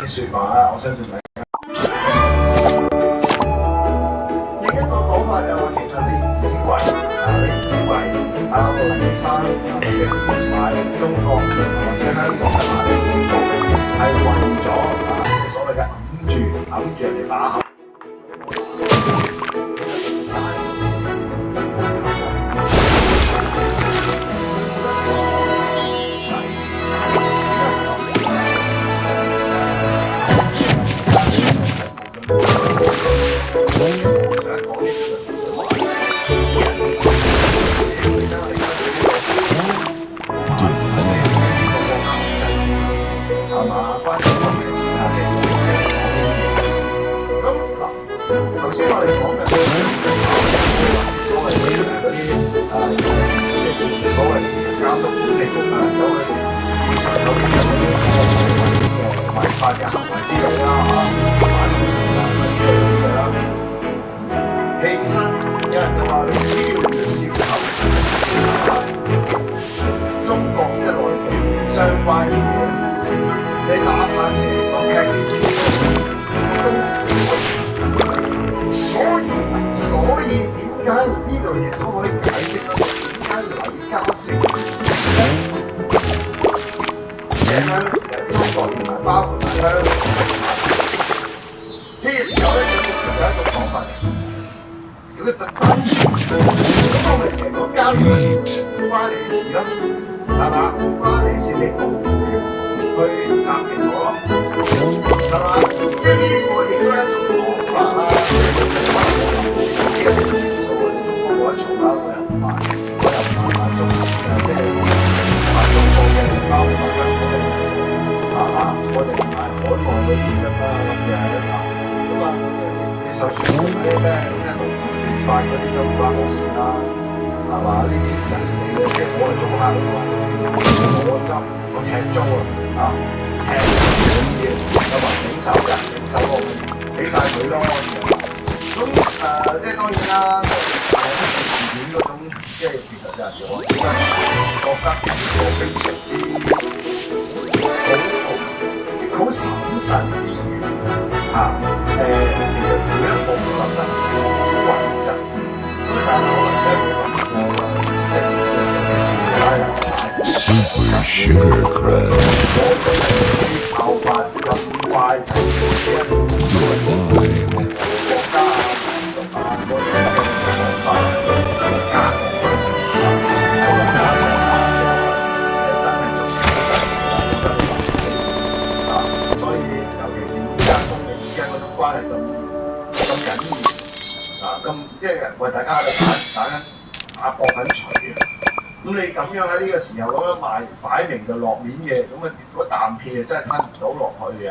啲説話啦，我相信大家。另一個講法就話，其實你以為黎生或者買中國或者香港嘅買中國係為咗所謂嘅揞住人哋把口。頭先我哋講嘅所謂嗰啲所謂監督管理局有佢哋市場有啲嘅違法嘅行為之類啦反叛嗰啲啦。其實有人就話你只要涉及中國即係內地相關嘅嘢，你哪怕成個 package 所以點解呢度亦都可以解釋得到點解李嘉誠中國原來包括埋香港呢個時候咧，有一種講法嘅，叫佢特登，咁我咪成個交易唔關你事咯，係嘛？唔關你事，你冇去暫停我咯，係嘛？即係呢個亦都係一種講法啦。中國冇得嘈啦，我又唔買中即係中國嘅包括香港嘅我哋唔係海外嗰啲咁啦，咁嘅咁你就算嗰啲咩農業法嗰啲都唔關我事啦，係嘛？呢啲人哋即係我係租客嚟㗎，我踢租啊，踢嘢有埋領手人領手我俾晒佢咯。咁即係當然啦，事件嗰種即係其實就係我覺得非常之好審慎之餘其實每一步都諗得好穩陣。咁但係Super Sugar Crush. You're mine. 關係咁緊要咁即係為大家喺度打搏緊錘嘅，咁你咁樣喺呢個時候咁樣賣，擺明就落面嘅，咁嗰啖氣真係吞唔到落去嘅